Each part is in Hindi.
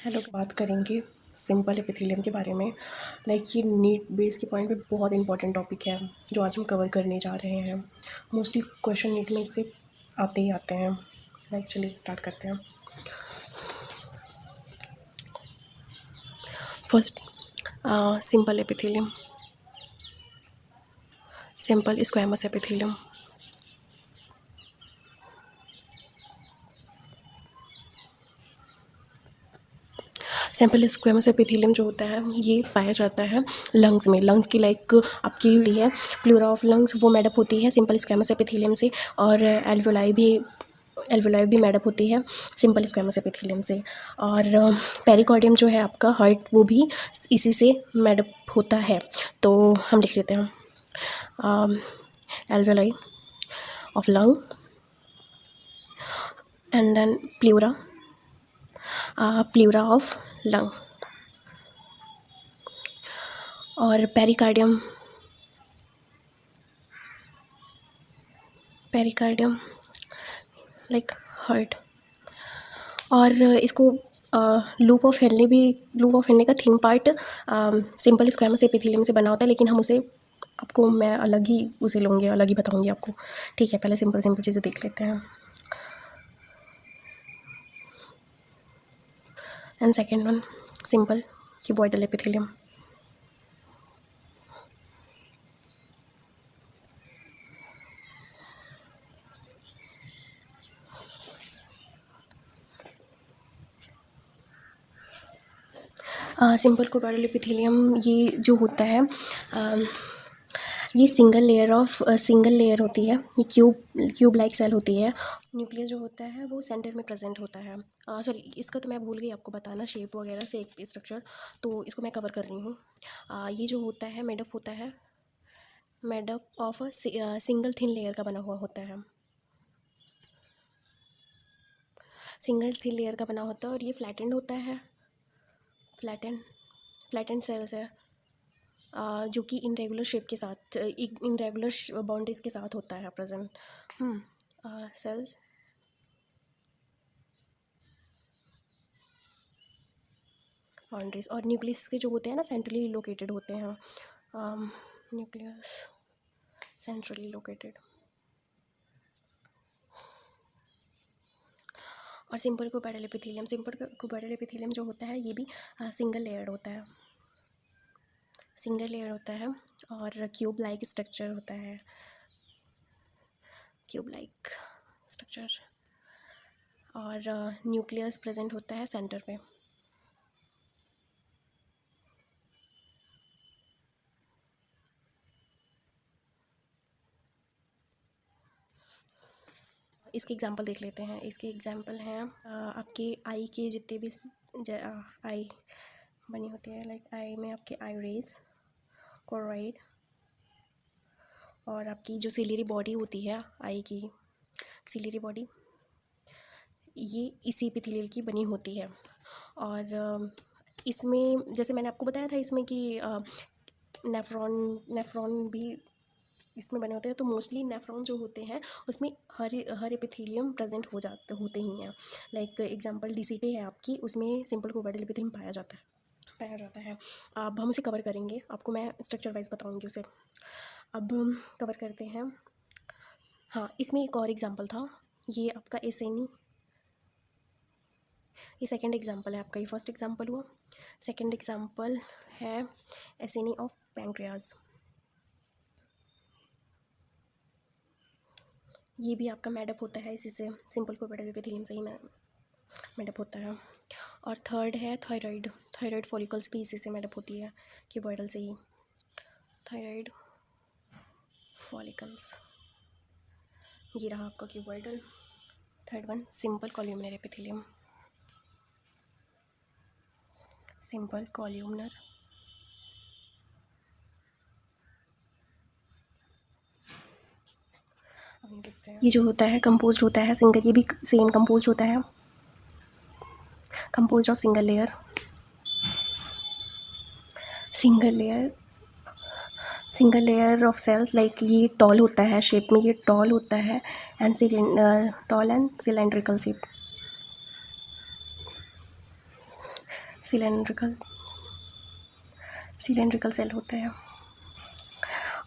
हेलो, बात करेंगे सिंपल एपिथेलियम के बारे में। ये नीट बेस के पॉइंट पे बहुत इंपॉर्टेंट टॉपिक है जो आज हम कवर करने जा रहे हैं। मोस्टली क्वेश्चन नीट में इससे आते ही आते हैं। चलिए स्टार्ट करते हैं। First, simple epithelium, simple squamous epithelium. Simple squamous epithelium जो होता है ये पाया जाता है लंग्स में। लंग्स की आपकी होती है प्लूरा ऑफ लंग्स, वो मैडअप होती है सिंपल स्क्वेमस एपिथेलियम से। और एल्वोलाई भी मैडअप होती है सिंपल स्क्वेमस एपिथेलियम से। और पेरिकार्डियम जो है आपका हार्ट, वो भी इसी से मैडअप होता है। तो हम लिख लेते हैं alveoli of lung and then pleura of lung. और पेरिकार्डियम लाइक हार्ट। और इसको लूप ऑफ हेनले का thin part simple squamous epithelium से बना होता है, लेकिन हम उसे मैं अलग ही लूँगी, अलग ही बताऊँगी आपको। ठीक है, पहले सिंपल चीज़ें देख लेते हैं। And second one, simple cuboidal epithelium. Simple cuboidal epithelium ये जो होता है ये सिंगल लेयर होती है। ये क्यूब लाइक सेल होती है। न्यूक्लियस जो होता है वो सेंटर में प्रेजेंट होता है। सॉरी, इसका तो मैं भूल गई आपको बताना, शेप वगैरह से एक स्ट्रक्चर, तो इसको मैं कवर कर रही हूँ। ये जो होता है made up of single thin layer का बना हुआ होता है। सिंगल थिन लेयर का बना होता है और ये फ्लैटेंड होता है। फ्लैटेंड सेल्स है जो कि इनरेगुलर शेप के साथ, इनरेगुलर बाउंड्रीज के साथ होता है प्रेजेंट। Cells boundaries. और न्यूक्लियस के जो होते हैं ना, सेंट्रली लोकेटेड होते हैं। Nucleus centrally located. और सिंपल क्यूबॉइडल एपिथेलियम जो होता है ये भी सिंगल लेयर होता है और क्यूब लाइक स्ट्रक्चर होता है। और न्यूक्लियस प्रेजेंट होता है सेंटर पे। इसके एग्जांपल देख लेते हैं। इसके एग्जांपल हैं आपके आई के जितने भी आई बनी होती है, आई में आपके आइरिस, कोरॉइड, और आपकी जो सिलियरी बॉडी होती है आई की, सिलियरी बॉडी, ये इसी एपिथेलियल की बनी होती है। और इसमें जैसे मैंने आपको बताया था इसमें कि नेफ्रॉन भी इसमें बने होते हैं। तो मोस्टली नेफ्रॉन जो होते हैं उसमें हर एपिथेलियम प्रेजेंट होते ही हैं। एग्जांपल डीसीटी है आपकी, उसमें सिंपल क्यूबॉइडल एपिथेलियम पाया जाता है। अब हम उसे कवर करेंगे, आपको मैं स्ट्रक्चर वाइज बताऊंगी उसे। अब कवर करते हैं। हाँ, इसमें एक और एग्जांपल था, ये आपका एसेनी, ये सेकंड एग्जांपल है आपका। ये फर्स्ट एग्जांपल हुआ, सेकंड एग्जांपल है एसेनी ऑफ पैंक्रियाज। ये भी आपका मैडअप होता है इसी से, सिंपल क्यूबॉइडल एपिथेलियम से ही मैडअप होता है। और थर्ड है थायराइड फॉलिकल्स भी इसी से मैडअप होती है, क्यूबॉइडल से ही। थायराइड फॉलिकल्स, ये रहा आपका cuboidal. Third one, simple columnar epithelium. ये जो होता है कंपोज्ड होता है सिंगल, ये भी सेम कंपोज्ड होता है, composed of single layer of cells. ये टॉल होता है शेप में, ये टॉल होता है and cylindrical shape. Cylindrical cell होता है।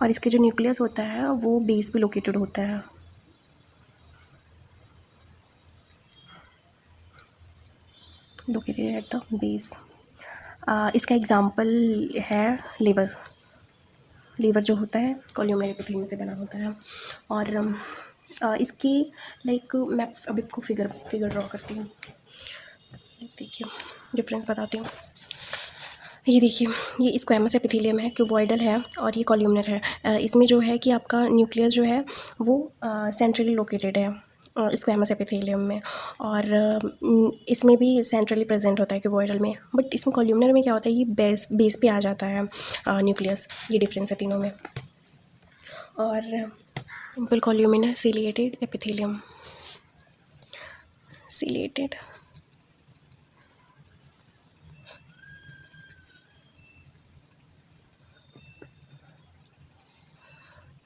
और इसके जो न्यूक्लियस होता है वो बेस पे लोकेटेड होता है। Located at the base. इसका एग्जाम्पल है लीवर जो होता है कॉल्यूमनरी एपिथेलियम से बना होता है। और इसकी लाइक मैं अभी आपको फिगर ड्रॉ करती हूँ। देखिए डिफरेंस बताती हूँ। ये देखिए, ये स्क्वैमस एपिथेलियम है, क्यूबॉइडल है, और ये कॉल्यूमनर है। इसमें जो है कि आपका न्यूक्लियस जो है वो सेंट्रली लोकेटेड है स्क्वैमस एपिथेलियम में। और इसमें भी सेंट्रली प्रेजेंट होता है क्यूबॉइडल में। बट इसमें कॉल्यूमनर में क्या होता है, ये बेस पे आ जाता है न्यूक्लियस। ये डिफरेंस है तीनों में। और simple columnar ciliated epithelium. Ciliated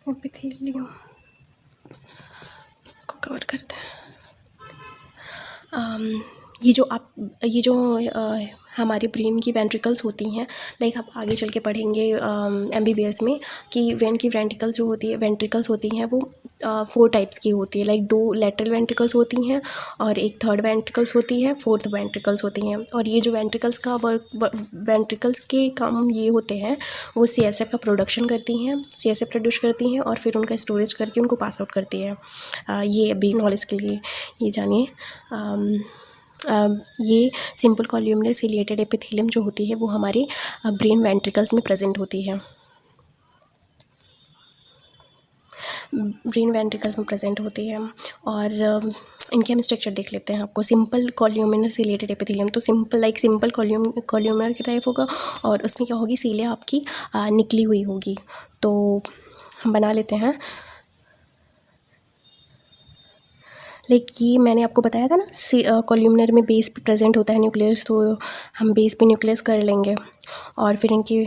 epithelium को कवर करते हैं। ये जो हमारे ब्रेन की वेंट्रिकल्स होती हैं, लाइक आप आगे चल के पढ़ेंगे MBBS में कि वेन की वेंट्रिकल्स होती हैं वो 4 टाइप्स की होती है। लाइक 2 लेटरल वेंट्रिकल्स होती हैं और एक थर्ड वेंट्रिकल्स होती है, फोर्थ वेंट्रिकल्स होती हैं। और ये जो वेंट्रिकल्स के काम ये होते हैं, वो CSF का प्रोडक्शन करती हैं, CSF प्रोड्यूस करती हैं और फिर उनका स्टोरेज करके उनको पास आउट करती है। ये अभी नॉलेज के लिए ये जानिए। ये सिंपल कॉल्यूमनर सिलिएटेड एपिथेलियम जो होती है वो हमारे ब्रेन वेंट्रिकल्स में प्रेजेंट होती है। ब्रेन वेंट्रिकल्स में प्रेजेंट होती है। और इनके हम स्ट्रक्चर देख लेते हैं आपको। सिंपल कॉल्यूमनर सिलिएटेड एपिथेलियम तो सिंपल कॉल्यूमनर के टाइप होगा, और उसमें क्या होगी, सीलिया आपकी निकली हुई होगी। तो हम बना लेते हैं। लाइक ये मैंने आपको बताया था ना, कॉल्यूमनर में बेस पे प्रेजेंट होता है न्यूक्लियस, तो हम बेस पे न्यूक्लियस कर लेंगे और फिर इनकी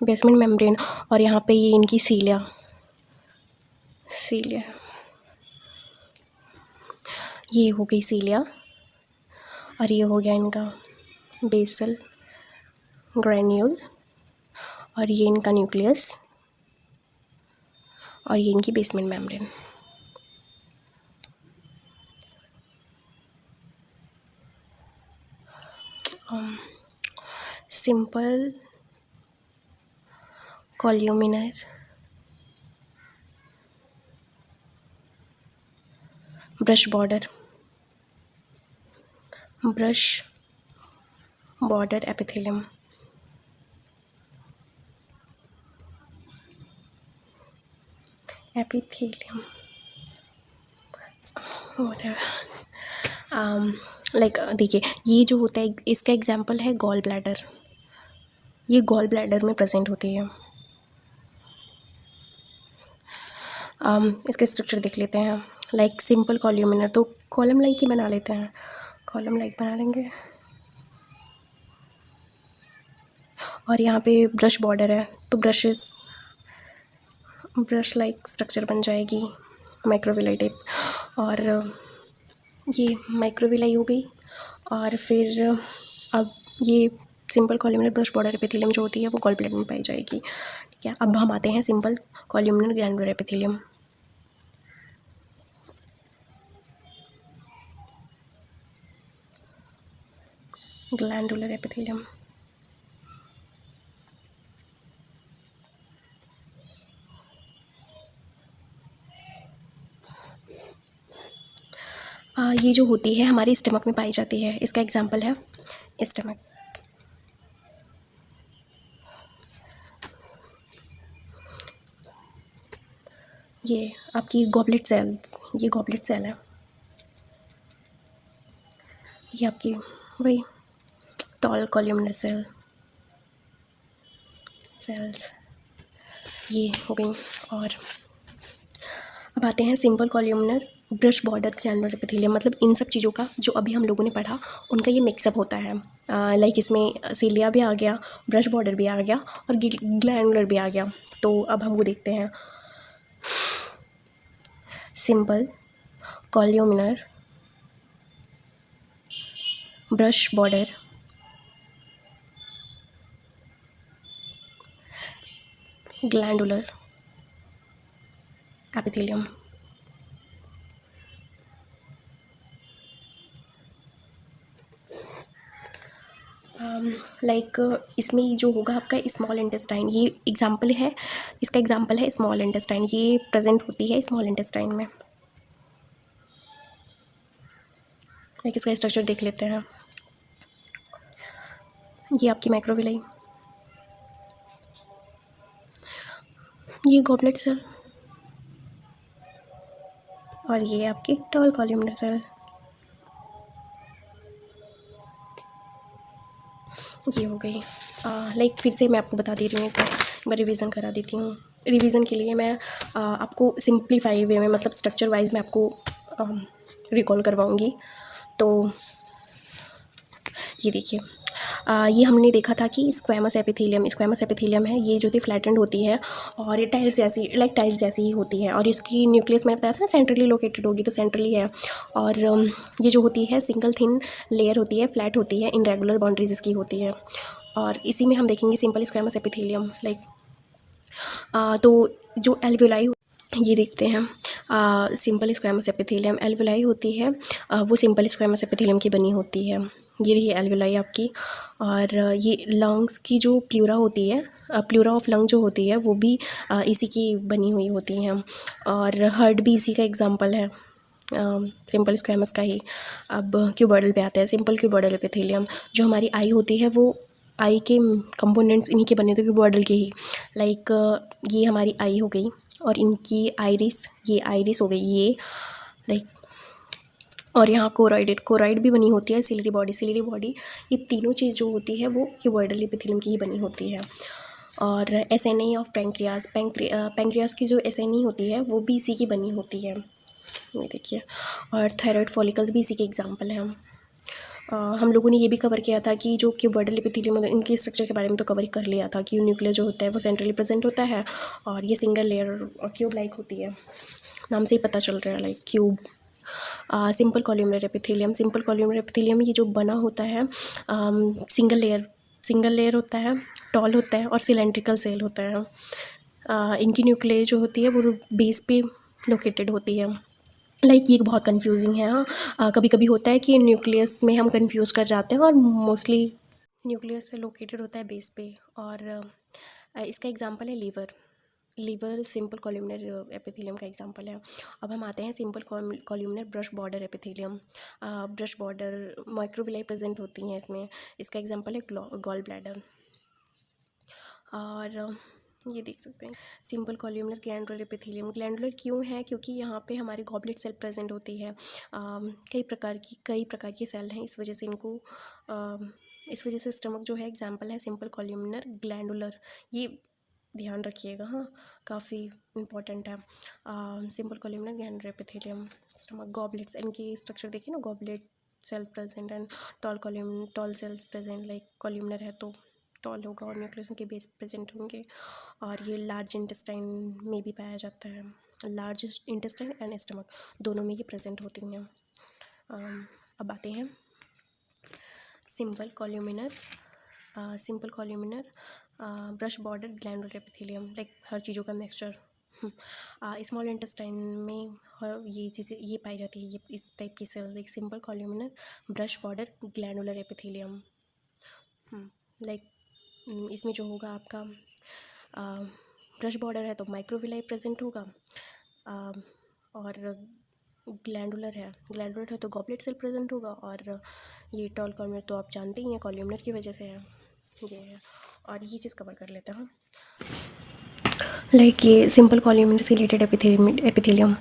बेसमेंट मेम्ब्रेन, और यहाँ पे ये इनकी सीलिया ये हो गई सीलिया। और ये हो गया इनका बेसल ग्रैन्यूल, और ये इनका न्यूक्लियस, और ये इनकी basement membrane. Simple columnar brush border epithelium. Like देखिए, ये जो होता है इसका एग्जाम्पल है गॉल ब्लैडर। ये गॉल ब्लैडर में प्रेजेंट होती है। इसका स्ट्रक्चर देख लेते हैं। लाइक सिंपल कॉल्यूमिनर तो कॉलम लाइक ही बना लेते हैं, कॉलम लाइक बना लेंगे। और यहाँ पे ब्रश बॉर्डर है तो ब्रश लाइक स्ट्रक्चर बन जाएगी, माइक्रोविलाई टाइप। और ये माइक्रोविलाई हो गई। और फिर अब ये simple columnar brush border epithelium जो होती है वो गॉल ब्लैडर में पाई जाएगी। ठीक है, अब हम आते हैं simple columnar glandular epithelium. Glandular epithelium ये जो होती है हमारे स्टमक में पाई जाती है। इसका एग्जांपल है स्टमक। ये आपकी गॉबलेट सेल है। ये आपकी वही टॉल कॉल्यूमिनर सेल्स ये हो गई। और अब आते हैं simple columnar brush border glandular epithelium. मतलब इन सब चीज़ों का जो अभी हम लोगों ने पढ़ा उनका ये मिक्सअप होता है। लाइक इसमें सीलिया भी आ गया, ब्रश बॉर्डर भी आ गया और ग्लैंडुलर भी आ गया। तो अब हम वो देखते हैं। Simple columnar brush border glandular epithelium. इसमें जो होगा आपका स्मॉल इंटेस्टाइन, ये एग्जाम्पल है, इसका एग्जाम्पल है स्मॉल इंटेस्टाइन, ये प्रेजेंट होती है स्मॉल इंटेस्टाइन में। इसका स्ट्रक्चर देख लेते हैं। ये आपकी माइक्रोविलाई, ये गॉबलेट सेल, और ये आपकी टॉल कॉलमनर सेल। ये हो गई। फिर से मैं आपको बता दे रही हूँ, एक बार रिवीजन करा देती हूँ। रिवीजन के लिए मैं आपको सिंप्लीफाई वे में, मतलब स्ट्रक्चर वाइज मैं आपको रिकॉल करवाऊँगी। तो ये देखिए, ये हमने देखा था कि स्क्वैमस एपिथेलियम है, ये जो थी फ्लैटेंड होती है और ये टाइल्स जैसी ही होती है, और इसकी न्यूक्लियस मैंने बताया था ना सेंट्रली लोकेटेड होगी, तो सेंट्रली है। और ये जो होती है सिंगल थिन लेयर होती है, फ्लैट होती है, इनरेगुलर बाउंड्रीज इसकी होती है। और इसी में हम देखेंगे सिंपल स्क्वैमस एपिथेलियम। तो जो एल्वेलाई, ये देखते हैं सिंपल स्क्वैमस एपिथेलियम, एल्वेलाई होती है, वो सिंपल स्क्वैमस एपिथेलियम की बनी होती है। ये रही एल्वेलाई आपकी। और ये लंग्स की जो प्लूरा होती है, प्लूरा ऑफ लंग जो होती है, वो भी इसी की बनी हुई होती हैं। और हार्ट भी इसी का एग्जांपल है, सिंपल स्क्वैमस का ही। अब क्यूबॉइडल पे आते हैं। सिंपल क्यूबॉइडल एपिथेलियम, जो हमारी आई होती है, वो आई के कंपोनेंट्स इन्हीं के बने थे, क्यूबॉइडल के ही। ये हमारी आई हो गई, और इनकी आइरिस, ये आइरिस हो गई, ये और यहाँ कोराइड भी बनी होती है, सिलरी बॉडी, ये तीनों चीज़ जो होती है वो क्यूबॉइडल एपिथेलियम की ही बनी होती है। और एसेनी ऑफ पैंक्रियास की जो एसेनी होती है वो भी इसी की बनी होती है, ये देखिए। और थायराइड फॉलिकल्स भी इसी के एग्जाम्पल हैं। हम लोगों ने ये भी कवर किया था कि जो क्यूबॉइडल एपिथेलियम, इनके स्ट्रक्चर के बारे में तो कवर कर लिया था कि न्यूक्लियस जो होता है वो सेंट्रली प्रेजेंट होता है, और ये सिंगल लेयर और क्यूब लाइक होती है, नाम से ही पता चल रहा है, क्यूब। सिंपल कॉलमनर एपिथेलियम ये जो बना होता है सिंगल लेयर होता है, टॉल होता है, और सिलेंड्रिकल सेल होता है। इनकी न्यूक्लियस जो होती है वो बेस पे लोकेटेड होती है। ये बहुत कंफ्यूजिंग है। हाँ, कभी कभी होता है कि न्यूक्लियस में हम कंफ्यूज कर जाते हैं, और मोस्टली न्यूक्लियस से लोकेटेड होता है बेस पे। और इसका एग्जांपल है लीवर सिंपल कॉलमनर एपिथेलियम का एग्जांपल है। अब हम आते हैं simple columnar brush border epithelium. Brush border microvilli present होती हैं इसमें। इसका एग्जांपल है गॉल ब्लैडर। और ये देख सकते हैं simple columnar glandular epithelium. Glandular क्यों है? क्योंकि यहाँ पे हमारी गॉबलेट सेल प्रेजेंट होती है। कई प्रकार की सेल हैं, इस वजह से स्टमक जो है एग्जांपल है सिंपल कॉलमनर ग्लैंडुलर। ये ध्यान रखिएगा, हाँ, काफ़ी इम्पोर्टेंट है। Simple columnar glandular epithelium, stomach, goblets, इनकी स्ट्रक्चर देखिए ना, goblet cell present and tall cells present. Columnar है तो टॉल होगा, और न्यूक्लियस के बेस प्रेजेंट होंगे। और ये लार्ज इंटेस्टाइन में भी पाया जाता है, लार्ज इंटेस्टाइन एंड स्टमक दोनों में ये प्रेजेंट होती हैं। अब आते हैं simple columnar brush border glandular epithelium, हर चीज़ों का मिक्सचर। स्मॉल इंटेस्टाइन में ये चीज़ें ये पाई जाती है, ये इस टाइप की cells, simple columnar brush border glandular epithelium. इसमें जो होगा आपका ब्रश बॉर्डर है तो माइक्रोविलाई प्रेजेंट होगा, और ग्लैंडुलर है तो गॉबलेट सेल प्रेजेंट होगा। और ये टॉल कॉलमनर तो आप जानते ही हैं, कॉलमनर की वजह से है ये है। और ये चीज़ कवर कर लेते हैं, ये सिंपल कॉलमनर से रिलेटेड एपिथेलियम।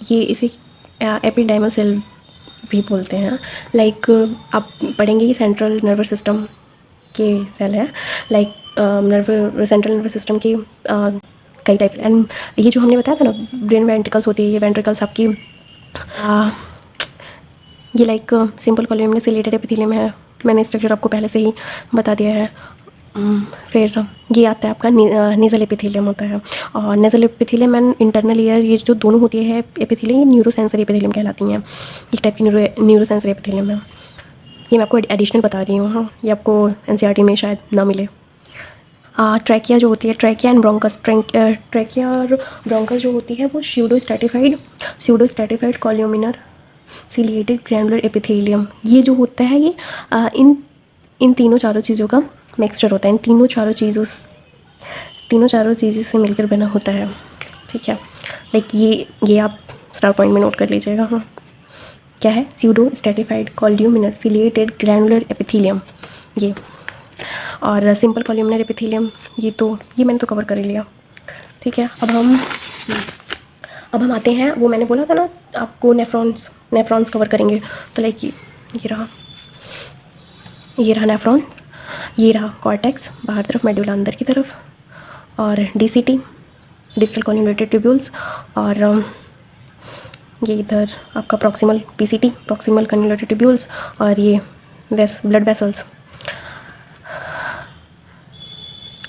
ये इसे एपिडाइमल सेल भी बोलते हैं। आप पढ़ेंगे कि सेंट्रल नर्वस सिस्टम के सेल है, सेंट्रल नर्वस सिस्टम की कई टाइप्स। एंड ये जो हमने बताया था ना, ब्रेन वेंट्रिकल्स होती है, ये वेंट्रिकल्स आपकी ये सिंपल कॉलमनर से रिलेटेड एपिथेलियम है। मैंने स्ट्रक्चर आपको पहले से ही बता दिया है। फिर ये आता है आपका नेज़ल एपिथेलियम होता है। और nasal epithelium and internal ear, ये जो दोनों होती है एपिथेलियम, ये न्यूरोसेंसरी एपिथेलियम कहलाती हैं। एक टाइप की न्यूरोसेंसरी एपिथेलियम है। ये मैं आपको एडिशनल बता रही हूँ, हाँ, ये आपको एनसीईआरटी में शायद ना मिले। ट्रैकिया जो होती है, ट्रैकिया एंड ब्रोंकस, ट्रैकिया और ब्रोंकस जो होती है वो pseudo stratified columnar ciliated granular epithelium, ये जो होता है ये इन तीनों चारों चीज़ों का मिक्सचर होता है। इन तीनों चारों चीज़ों से मिलकर बना होता है, ठीक है। लाइक ये आप स्टार पॉइंट में नोट कर लीजिएगा। हाँ, क्या है? Pseudo stratified columnar ciliated granular epithelium ये, और सिंपल कॉल्यूमिनर एपिथेलियम ये मैंने तो कवर कर ही लिया, ठीक है। अब हम आते हैं, वो मैंने बोला था ना आपको नेफ्रॉन्स कवर करेंगे, तो लाइक ये रहा नेफ्रॉन, ये रहा कॉर्टेक्स बाहर तरफ, मेडुला अंदर की तरफ, और DCT डिस्टल कॉन्वोल्यूटेड ट्यूब्यूल्स, और ये इधर आपका proximal PCT proximal convoluted tubules, और ये ब्लड वेसल्स।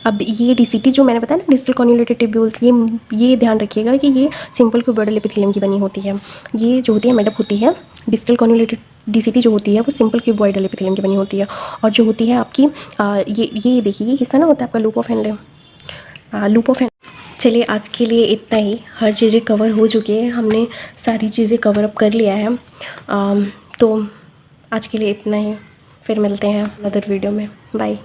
अब ये DCT जो मैंने बताया ना, डिस्टल कॉन्वोल्यूटेड ट्यूब्यूल्स, ये ध्यान रखिएगा कि ये सिंपल क्यूबॉइडल एपिथेलियम की बनी होती है। ये जो होती है मेडअप होती है, डिस्टल कॉन्वोल्यूटेड DCT जो होती है वो सिंपल क्यूबॉइडल एपिथेलियम की बनी होती है। और जो होती है आपकी ये देखिए, ये हिस्सा ना होता है आपका लूप ऑफ हेनले, चलिए आज के लिए इतना ही। हर चीज़ें कवर हो चुकी है, हमने सारी चीज़ें कवर अप कर लिया है। तो आज के लिए इतना ही, फिर मिलते हैं अदर वीडियो में। बाय।